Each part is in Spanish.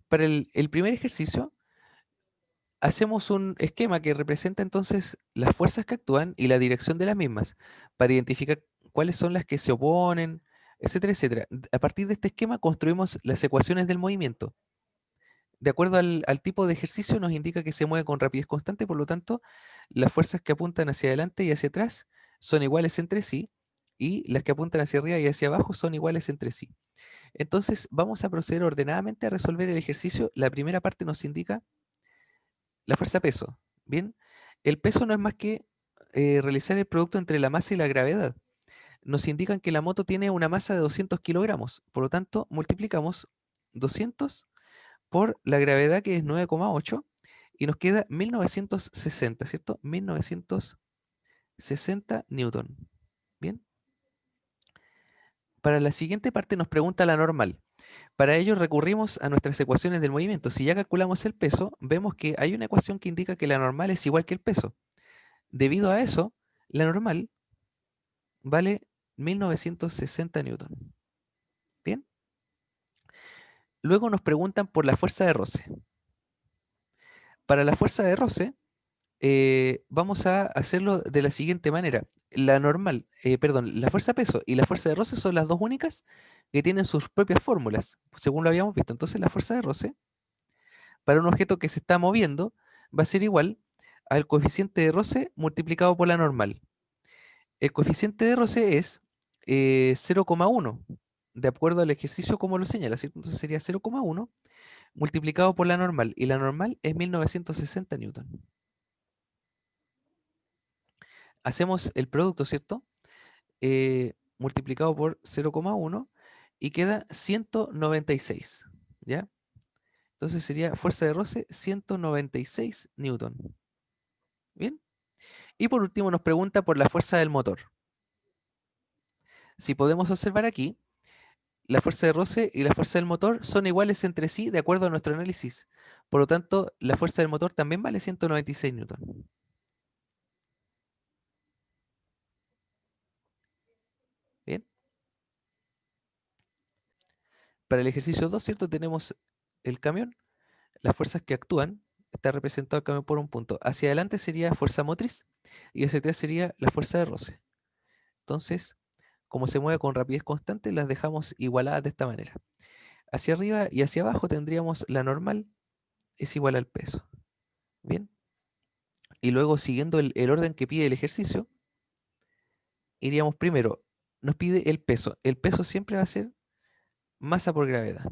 Para el primer ejercicio, hacemos un esquema que representa entonces las fuerzas que actúan y la dirección de las mismas, para identificar cuáles son las que se oponen, etcétera, etcétera. A partir de este esquema construimos las ecuaciones del movimiento. De acuerdo al tipo de ejercicio, nos indica que se mueve con rapidez constante, por lo tanto, las fuerzas que apuntan hacia adelante y hacia atrás son iguales entre sí, y las que apuntan hacia arriba y hacia abajo son iguales entre sí. Entonces, vamos a proceder ordenadamente a resolver el ejercicio. La primera parte nos indica la fuerza peso. Bien, el peso no es más que realizar el producto entre la masa y la gravedad. Nos indican que la moto tiene una masa de 200 kilogramos, por lo tanto, multiplicamos 200 por la gravedad, que es 9,8, y nos queda 1960, ¿cierto? 1960 newton. Bien. Para la siguiente parte nos pregunta la normal. Para ello recurrimos a nuestras ecuaciones del movimiento. Si ya calculamos el peso, vemos que hay una ecuación que indica que la normal es igual que el peso. Debido a eso, la normal vale 1960 newton. Bien. Luego nos preguntan por la fuerza de roce. Para la fuerza de roce, vamos a hacerlo de la siguiente manera. La normal, perdón, la fuerza peso y la fuerza de roce son las dos únicas que tienen sus propias fórmulas, según lo habíamos visto. Entonces, la fuerza de roce para un objeto que se está moviendo va a ser igual al coeficiente de roce multiplicado por la normal. El coeficiente de roce es 0,1, de acuerdo al ejercicio como lo señala, ¿cierto? Entonces sería 0,1 multiplicado por la normal, y la normal es 1960 newton. Hacemos el producto, ¿cierto? Multiplicado por 0,1 y queda 196, ¿ya? Entonces sería fuerza de roce 196 newton. Bien. Y por último nos pregunta por la fuerza del motor. Si podemos observar aquí, la fuerza de roce y la fuerza del motor son iguales entre sí de acuerdo a nuestro análisis. Por lo tanto, la fuerza del motor también vale 196 newton. Bien. Para el ejercicio 2, ¿cierto? Tenemos el camión, las fuerzas que actúan, está representado el camión por un punto. Hacia adelante sería fuerza motriz y hacia atrás sería la fuerza de roce. Entonces, como se mueve con rapidez constante, las dejamos igualadas de esta manera. Hacia arriba y hacia abajo tendríamos la normal es igual al peso. Bien. Y luego, siguiendo el orden que pide el ejercicio, iríamos primero, nos pide el peso. El peso siempre va a ser masa por gravedad.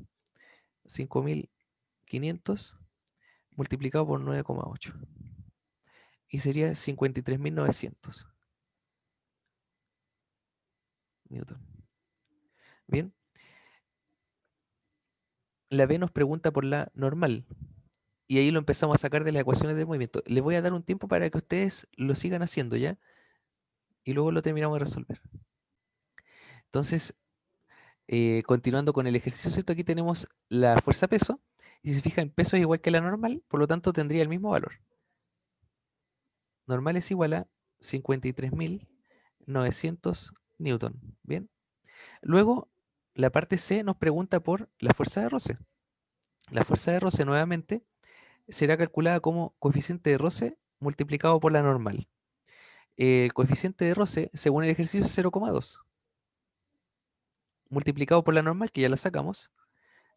5.500 multiplicado por 9,8. Y sería 53.900 newton. Bien. La B nos pregunta por la normal. Y ahí lo empezamos a sacar de las ecuaciones de movimiento. Les voy a dar un tiempo para que ustedes lo sigan haciendo ya. Y luego lo terminamos de resolver. Entonces, continuando con el ejercicio, ¿cierto? Aquí tenemos la fuerza peso. Y si se fijan, peso es igual que la normal, por lo tanto tendría el mismo valor. Normal es igual a 53.900 newton. Bien. Luego, la parte C nos pregunta por la fuerza de roce. La fuerza de roce nuevamente será calculada como coeficiente de roce multiplicado por la normal. El coeficiente de roce, según el ejercicio, es 0,2. Multiplicado por la normal, que ya la sacamos,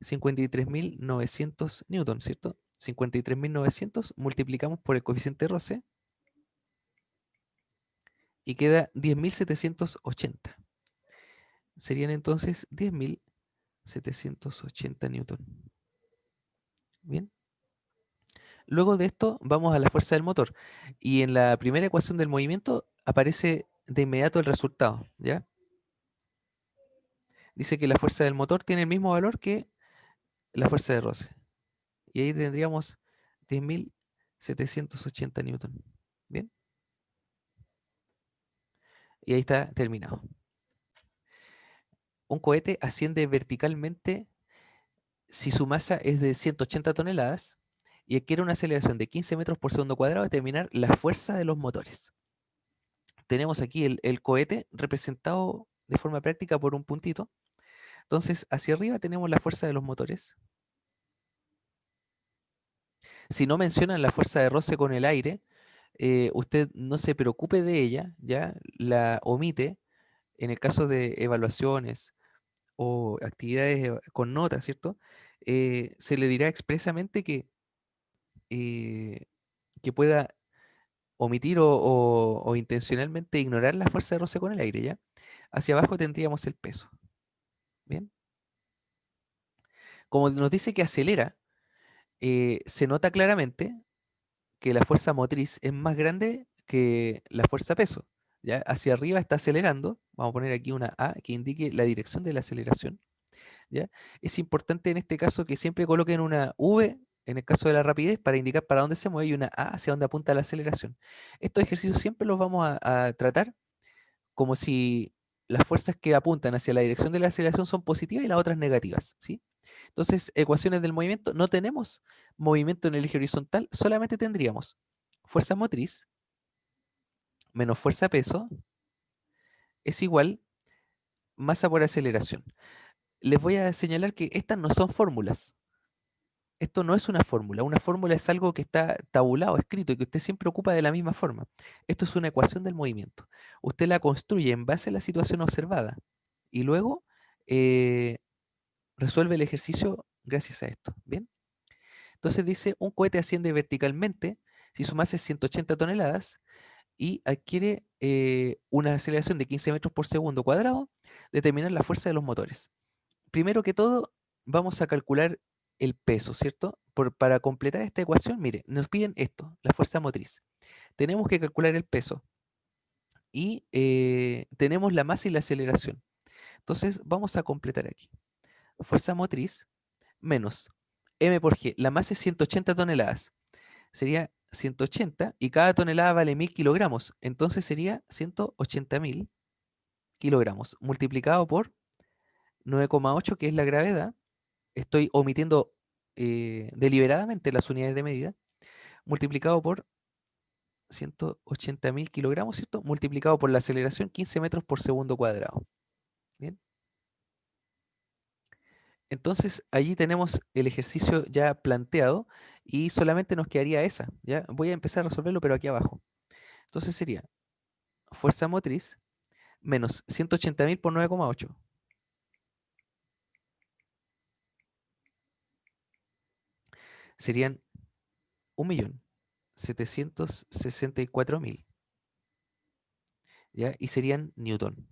53.900 newton, ¿cierto? 53.900 multiplicamos por el coeficiente de roce y queda 10.780. Serían entonces 10.780 newton. Bien. Luego de esto vamos a la fuerza del motor. Y en la primera ecuación del movimiento aparece de inmediato el resultado, ¿ya? Dice que la fuerza del motor tiene el mismo valor que la fuerza de roce. Y ahí tendríamos 10.780 newton. Bien. Y ahí está terminado. Un cohete asciende verticalmente si su masa es de 180 toneladas y adquiere una aceleración de 15 metros por segundo cuadrado, determinar la fuerza de los motores. Tenemos aquí el cohete representado de forma práctica por un puntito. Entonces, hacia arriba tenemos la fuerza de los motores Si no mencionan la fuerza de roce con el aire, usted no se preocupe de ella, ya la omite en el caso de evaluaciones o actividades con notas, ¿cierto? Se le dirá expresamente eh, que pueda omitir o intencionalmente ignorar la fuerza de roce con el aire, ¿ya? Hacia abajo tendríamos el peso, ¿bien? Como nos dice que acelera, se nota claramente que la fuerza motriz es más grande que la fuerza peso, ¿ya? Hacia arriba está acelerando, vamos a poner aquí una A que indique la dirección de la aceleración, ¿ya? Es importante en este caso que siempre coloquen una V en el caso de la rapidez para indicar para dónde se mueve y una A hacia dónde apunta la aceleración. Estos ejercicios siempre los vamos a tratar como si las fuerzas que apuntan hacia la dirección de la aceleración son positivas y las otras negativas, ¿sí? Entonces, ecuaciones del movimiento, no tenemos movimiento en el eje horizontal, solamente tendríamos fuerza motriz menos fuerza peso es igual masa por aceleración. Les voy a señalar que estas no son fórmulas. Esto no es una fórmula es algo que está tabulado, escrito y que usted siempre ocupa de la misma forma. Esto es una ecuación del movimiento. Usted la construye en base a la situación observada y luego eh, resuelve el ejercicio gracias a esto. ¿Bien? Entonces dice, un cohete asciende verticalmente si su masa es 180 toneladas y adquiere una aceleración de 15 metros por segundo cuadrado, determinar la fuerza de los motores. Primero que todo, vamos a calcular el peso, ¿cierto? Para completar esta ecuación, mire, nos piden esto, la fuerza motriz. Tenemos que calcular el peso y tenemos la masa y la aceleración. Entonces, vamos a completar aquí. Fuerza motriz menos m por g. La masa es 180 toneladas. Sería 180 y cada tonelada vale 1000 kilogramos. Entonces sería 180.000 kilogramos multiplicado por 9,8, que es la gravedad. Estoy omitiendo deliberadamente las unidades de medida, multiplicado por 180.000 kilogramos, ¿cierto? Multiplicado por la aceleración 15 metros por segundo cuadrado. Bien. Entonces allí tenemos el ejercicio ya planteado y solamente nos quedaría esa. ¿Ya? Voy a empezar a resolverlo, pero aquí abajo. Entonces sería fuerza motriz menos 180.000 por 9,8. Serían 1.764.000. ¿Ya? Y serían newton.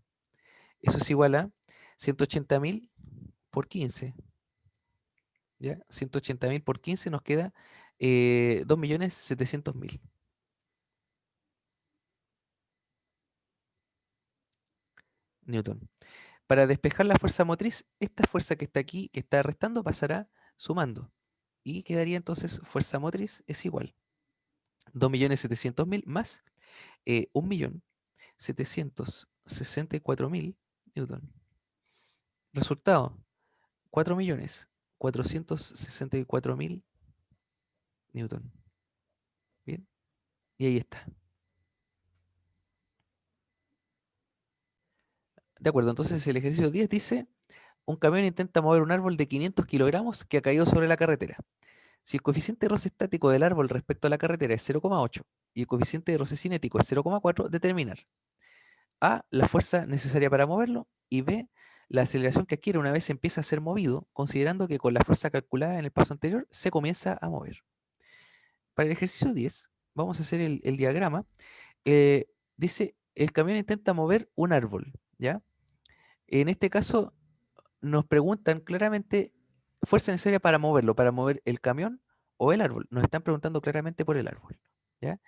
Eso es igual a 180.000 por 15. ¿Ya? 180.000 por 15 nos queda 2.700.000 newton. Para despejar la fuerza motriz, esta fuerza que está aquí, que está restando, pasará sumando. Y quedaría entonces fuerza motriz es igual 2.700.000 más 1.764.000 newton. Resultado, 4.464.000 newton. Bien, y ahí está. De acuerdo, entonces el ejercicio 10 dice, un camión intenta mover un árbol de 500 kilogramos que ha caído sobre la carretera. Si el coeficiente de roce estático del árbol respecto a la carretera es 0,8 y el coeficiente de roce cinético es 0,4, determinar A, la fuerza necesaria para moverlo y B, la aceleración que adquiere una vez se empieza a ser movido, considerando que con la fuerza calculada en el paso anterior se comienza a mover. Para el ejercicio 10, vamos a hacer el diagrama. Dice, el camión intenta mover un árbol, ¿ya? En este caso, nos preguntan claramente fuerza necesaria para mover el camión o el árbol. Nos están preguntando claramente por el árbol, ¿ya?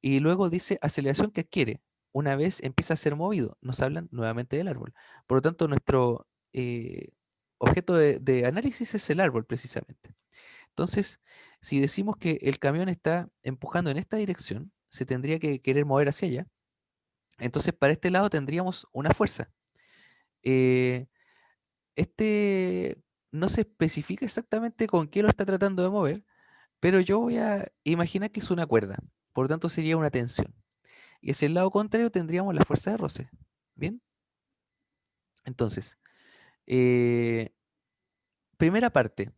Y luego dice aceleración que adquiere una vez empieza a ser movido. Nos hablan nuevamente del árbol. Por lo tanto, nuestro objeto de análisis es el árbol precisamente. Entonces, si decimos que el camión está empujando en esta dirección, se tendría que querer mover hacia allá. Entonces, para este lado tendríamos una fuerza. Eh, este no se especifica exactamente con qué lo está tratando de mover, pero yo voy a imaginar que es una cuerda. Por lo tanto, sería una tensión. Y hacia el lado contrario tendríamos la fuerza de roce. Bien, entonces, eh, primera parte,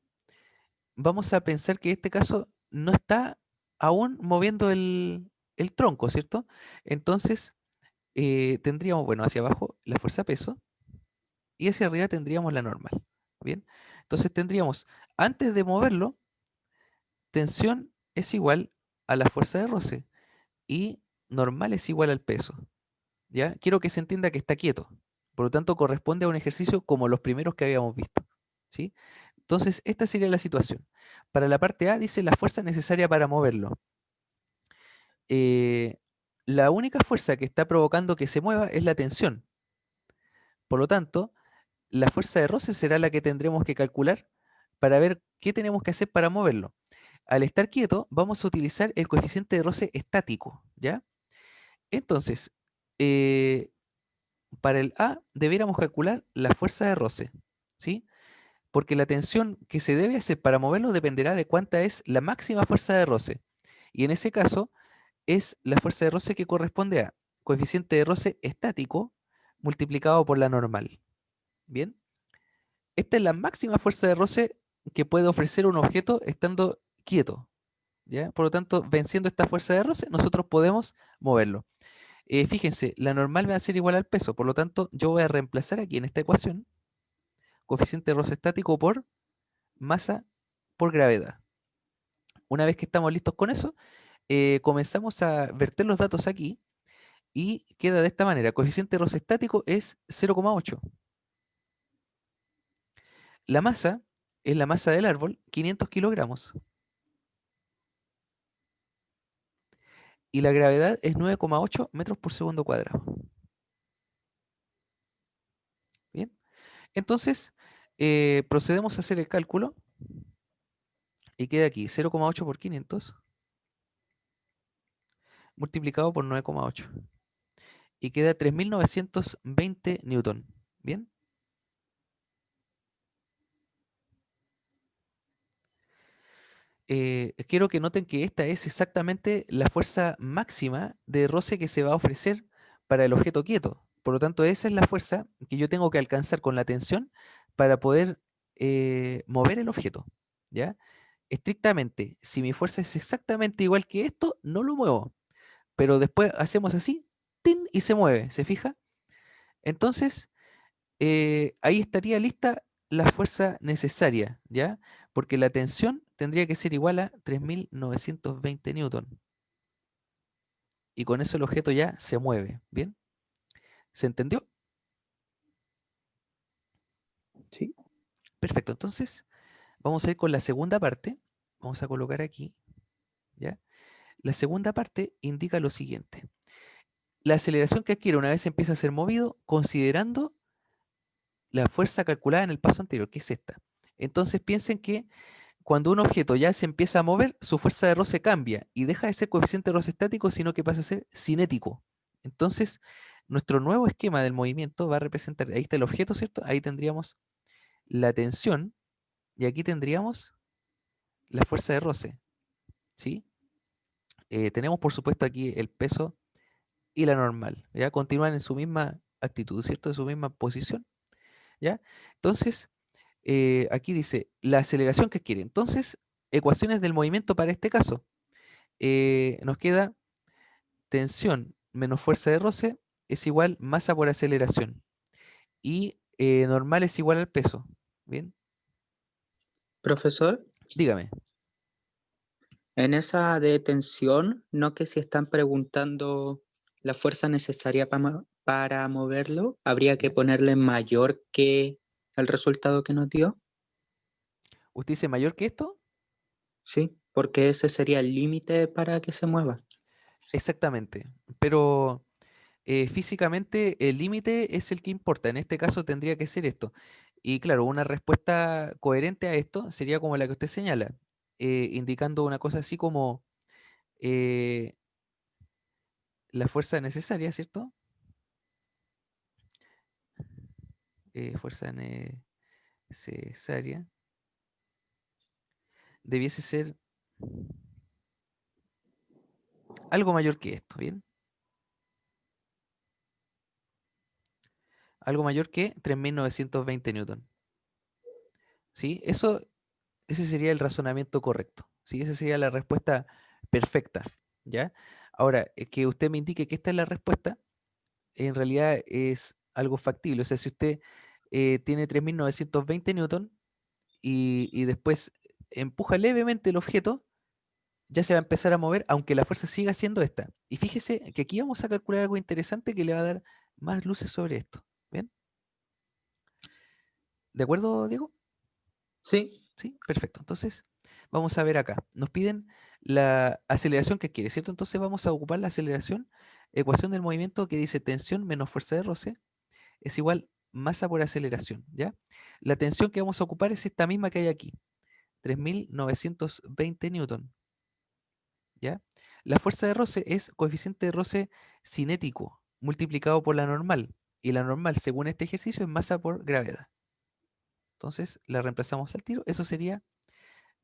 vamos a pensar que en este caso no está aún moviendo el tronco, ¿cierto? Entonces, tendríamos, bueno, hacia abajo la fuerza peso y hacia arriba tendríamos la normal. Bien, entonces tendríamos, antes de moverlo, tensión es igual a la fuerza de roce y normal es igual al peso. ¿Ya? Quiero que se entienda que está quieto. Por lo tanto, corresponde a un ejercicio como los primeros que habíamos visto. ¿Sí? Entonces, esta sería la situación. Para la parte A dice la fuerza necesaria para moverlo. Eh, la única fuerza que está provocando que se mueva es la tensión. Por lo tanto, la fuerza de roce será la que tendremos que calcular para ver qué tenemos que hacer para moverlo. Al estar quieto, vamos a utilizar el coeficiente de roce estático, ¿ya? Entonces, eh, para el A debiéramos calcular la fuerza de roce, ¿sí? Porque la tensión que se debe hacer para moverlo dependerá de cuánta es la máxima fuerza de roce. Y en ese caso es la fuerza de roce que corresponde a coeficiente de roce estático multiplicado por la normal. Bien, esta es la máxima fuerza de roce que puede ofrecer un objeto estando quieto, ¿ya? Por lo tanto, venciendo esta fuerza de roce, nosotros podemos moverlo. Fíjense, la normal va a ser igual al peso, por lo tanto, yo voy a reemplazar aquí en esta ecuación coeficiente de roce estático por masa por gravedad. Una vez que estamos listos con eso, comenzamos a verter los datos aquí y queda de esta manera. Coeficiente de roce estático es 0,8. La masa es la masa del árbol, 500 kilogramos. Y la gravedad es 9,8 metros por segundo cuadrado. Bien, entonces procedemos a hacer el cálculo y queda aquí 0,8 por 500 multiplicado por 9,8 y queda 3.920 newton. Bien, quiero que noten que esta es exactamente la fuerza máxima de roce que se va a ofrecer para el objeto quieto. Por lo tanto, esa es la fuerza que yo tengo que alcanzar con la tensión para poder mover el objeto. ¿Ya? Estrictamente, si mi fuerza es exactamente igual que esto, no lo muevo. Pero después hacemos así, ¡tin! Y se mueve, ¿se fija? Entonces, ahí estaría lista la fuerza necesaria, ¿ya? Porque la tensión tendría que ser igual a 3.920 newton. Y con eso el objeto ya se mueve, ¿bien? ¿Se entendió? Sí. Perfecto, entonces vamos a ir con la segunda parte. Vamos a colocar aquí, ¿ya? La segunda parte indica lo siguiente. La aceleración que adquiere una vez empieza a ser movido, considerando la fuerza calculada en el paso anterior, que es esta. Entonces piensen que cuando un objeto ya se empieza a mover, su fuerza de roce cambia y deja de ser coeficiente de roce estático, sino que pasa a ser cinético. Entonces, nuestro nuevo esquema del movimiento va a representar, ahí está el objeto, ¿cierto? Ahí tendríamos la tensión y aquí tendríamos la fuerza de roce, ¿sí? Tenemos, por supuesto, aquí el peso y la normal, ¿ya? Continúan en su misma actitud, ¿cierto? En su misma posición, ¿ya? Entonces, aquí dice la aceleración que adquiere. Entonces, ecuaciones del movimiento para este caso. Nos queda tensión menos fuerza de roce es igual masa por aceleración. Y normal es igual al peso. Bien, Profesor, dígame. en esa de tensión, ¿no que si están preguntando la fuerza necesaria para moverlo, habría que ponerle mayor que el resultado que nos dio? ¿Usted dice mayor que esto? Sí, porque ese sería el límite para que se mueva. Exactamente. Pero físicamente el límite es el que importa. En este caso tendría que ser esto. Y claro, una respuesta coherente a esto sería como la que usted señala, indicando una cosa así como eh, la fuerza necesaria, ¿cierto? Fuerza necesaria debiese ser algo mayor que esto, ¿bien? Algo mayor que 3.920 newton. ¿Sí? Ese sería el razonamiento correcto, ¿sí? Esa sería la respuesta perfecta, ¿ya? Ahora, que usted me indique que esta es la respuesta, en realidad es algo factible. O sea, si usted tiene 3.920 newton y después empuja levemente el objeto, ya se va a empezar a mover, aunque la fuerza siga siendo esta. Y fíjese que aquí vamos a calcular algo interesante que le va a dar más luces sobre esto. ¿Bien? ¿De acuerdo, Diego? Sí, Sí, perfecto. Entonces, vamos a ver acá. Nos piden la aceleración que quiere, ¿cierto? Entonces vamos a ocupar la aceleración, ecuación del movimiento que dice tensión menos fuerza de roce es igual masa por aceleración, ¿ya? La tensión que vamos a ocupar es esta misma que hay aquí, 3.920 newton, ¿ya? La fuerza de roce es coeficiente de roce cinético multiplicado por la normal, y la normal, según este ejercicio, es masa por gravedad. Entonces, la reemplazamos al tiro, eso sería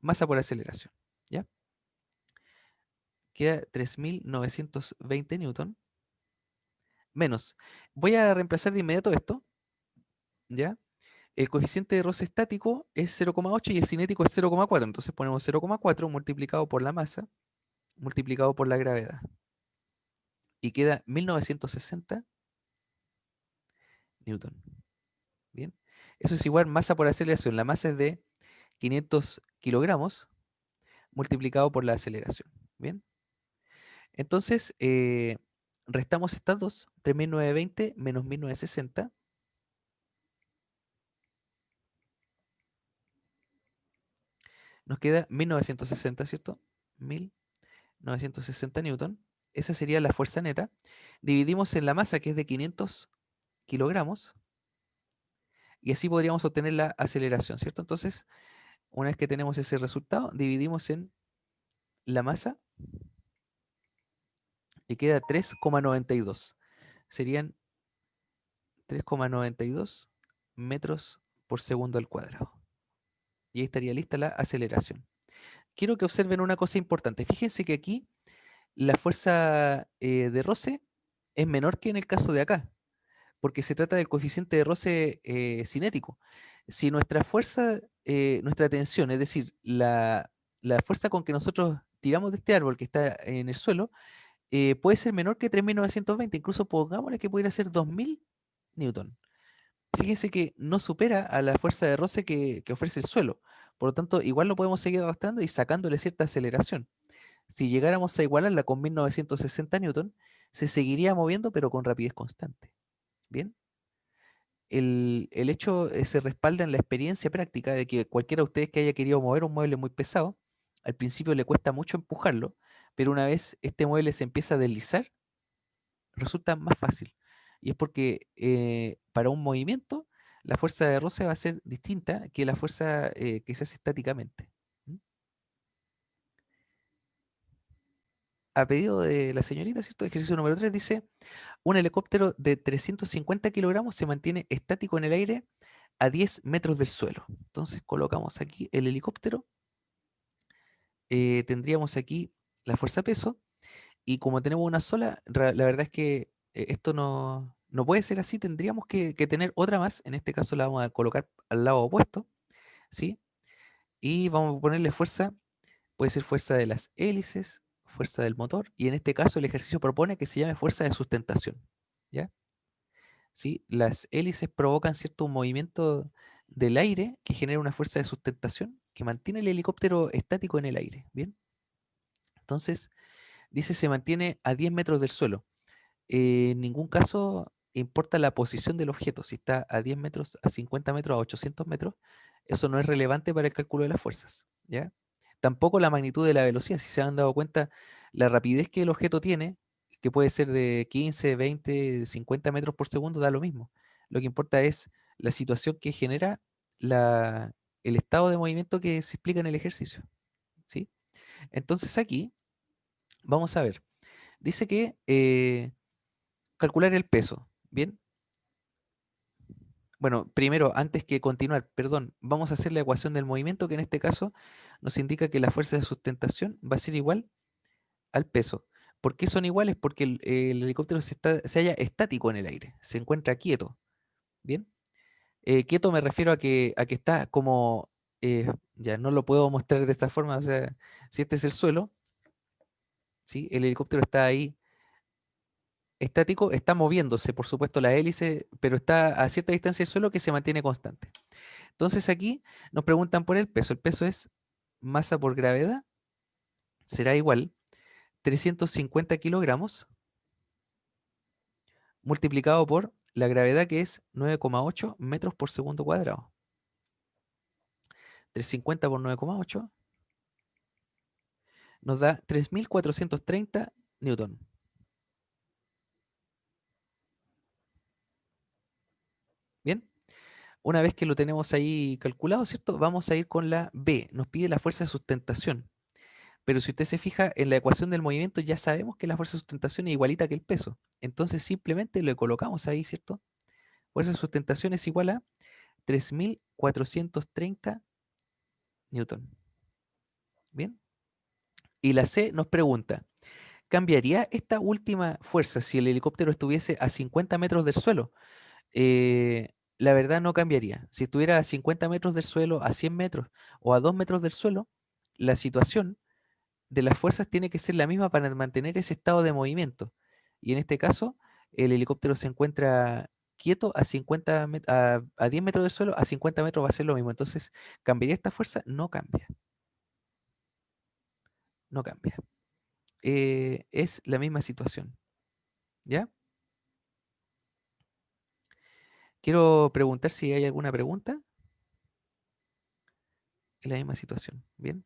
masa por aceleración, ¿ya? Queda 3.920 newton menos. Voy a reemplazar de inmediato esto, ¿ya? El coeficiente de roce estático es 0,8 y el cinético es 0,4. Entonces ponemos 0,4 multiplicado por la masa, multiplicado por la gravedad. Y queda 1960 newton. Bien. Eso es igual masa por aceleración. La masa es de 500 kilogramos multiplicado por la aceleración. Bien. Entonces, restamos estas dos. 3.920 menos 1.960. Nos queda 1960, ¿cierto? 1960 newton. Esa sería la fuerza neta. Dividimos en la masa, que es de 500 kilogramos, y así podríamos obtener la aceleración, ¿cierto? Entonces, una vez que tenemos ese resultado, dividimos en la masa y queda 3,92. Serían 3,92 metros por segundo al cuadrado. Y ahí estaría lista la aceleración. Quiero que observen una cosa importante. Fíjense que aquí la fuerza de roce es menor que en el caso de acá, porque se trata del coeficiente de roce cinético. Si nuestra fuerza, nuestra tensión, es decir, la fuerza con que nosotros tiramos de este árbol que está en el suelo, puede ser menor que 3.920, incluso pongámosle que pudiera ser 2.000 newton. Fíjense que no supera a la fuerza de roce que ofrece el suelo. Por lo tanto, igual lo podemos seguir arrastrando y sacándole cierta aceleración. Si llegáramos a igualarla con 1960 newton, se seguiría moviendo, pero con rapidez constante. Bien, el hecho se respalda en la experiencia práctica de que cualquiera de ustedes que haya querido mover un mueble muy pesado, al principio le cuesta mucho empujarlo, pero una vez este mueble se empieza a deslizar, resulta más fácil. Y es porque para un movimiento la fuerza de roce va a ser distinta que la fuerza que se hace estáticamente. ¿Mm? A pedido de la señorita, ¿cierto? Ejercicio número 3 dice, un helicóptero de 350 kilogramos se mantiene estático en el aire a 10 metros del suelo. Entonces colocamos aquí el helicóptero, tendríamos aquí la fuerza peso, y como tenemos una sola, la verdad es que esto no puede ser así, tendríamos que tener otra más, en este caso la vamos a colocar al lado opuesto, ¿sí? Y vamos a ponerle fuerza, puede ser fuerza de las hélices, fuerza del motor, y en este caso el ejercicio propone que se llame fuerza de sustentación, ¿ya? ¿Sí? Las hélices provocan cierto movimiento del aire que genera una fuerza de sustentación que mantiene el helicóptero estático en el aire. Bien, entonces dice se mantiene a 10 metros del suelo. En ningún caso importa la posición del objeto, si está a 10 metros, a 50 metros, a 800 metros, eso no es relevante para el cálculo de las fuerzas. ¿Ya? Tampoco la magnitud de la velocidad, si se han dado cuenta, la rapidez que el objeto tiene, que puede ser de 15, 20, 50 metros por segundo, da lo mismo. Lo que importa es la situación que genera la, el estado de movimiento que se explica en el ejercicio. ¿Sí? Entonces aquí vamos a ver. Dice que calcular el peso. Bien. Bueno, primero, antes que continuar, perdón, vamos a hacer la ecuación del movimiento, que en este caso nos indica que la fuerza de sustentación va a ser igual al peso. ¿Por qué son iguales? Porque el helicóptero se halla estático en el aire, se encuentra quieto. Bien. Quieto me refiero a que está como ya no lo puedo mostrar de esta forma, o sea, si este es el suelo, ¿sí? El helicóptero está ahí estático, está moviéndose, por supuesto, la hélice, pero está a cierta distancia del suelo que se mantiene constante. Entonces aquí nos preguntan por el peso. El peso es masa por gravedad, será igual 350 kilogramos multiplicado por la gravedad, que es 9,8 metros por segundo cuadrado. 350 por 9,8 nos da 3.430 newton. Bien, una vez que lo tenemos ahí calculado, ¿cierto? Vamos a ir con la B. Nos pide la fuerza de sustentación. Pero si usted se fija en la ecuación del movimiento, ya sabemos que la fuerza de sustentación es igualita que el peso. Entonces simplemente lo colocamos ahí, ¿cierto? Fuerza de sustentación es igual a 3.430 newton. Bien. Y la C nos pregunta, ¿cambiaría esta última fuerza si el helicóptero estuviese a 50 metros del suelo? La verdad no cambiaría. Si estuviera a 50 metros del suelo, a 100 metros o a 2 metros del suelo, la situación de las fuerzas tiene que ser la misma para mantener ese estado de movimiento. Y en este caso, el helicóptero se encuentra quieto a 10 metros del suelo, a 50 metros va a ser lo mismo. Entonces, ¿cambiaría esta fuerza? No cambia, no cambia. Es la misma situación, ¿ya? Quiero preguntar si hay alguna pregunta. Es la misma situación, ¿bien?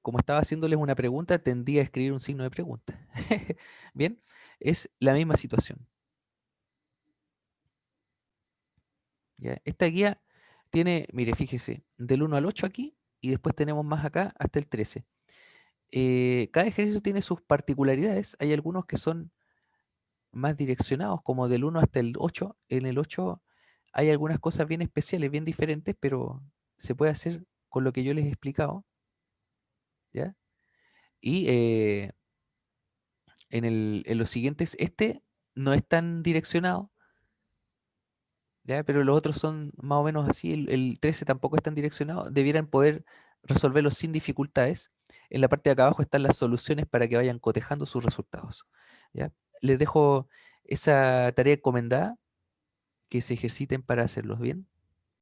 Como estaba haciéndoles una pregunta, tendía a escribir un signo de pregunta. Bien, es la misma situación. ¿Ya? Esta guía tiene, mire, fíjese, del 1 al 8 aquí y después tenemos más acá hasta el 13. Cada ejercicio tiene sus particularidades. Hay algunos que son más direccionados, como del 1 hasta el 8. En el 8 hay algunas cosas bien especiales, bien diferentes, pero se puede hacer con lo que yo les he explicado, ¿ya? Y en los siguientes, este no es tan direccionado, ¿ya? Pero los otros son más o menos así. El 13 tampoco es tan direccionado. Debieran poder resolverlo sin dificultades. En la parte de acá abajo están las soluciones para que vayan cotejando sus resultados, ¿ya? Les dejo esa tarea encomendada, que se ejerciten para hacerlos bien.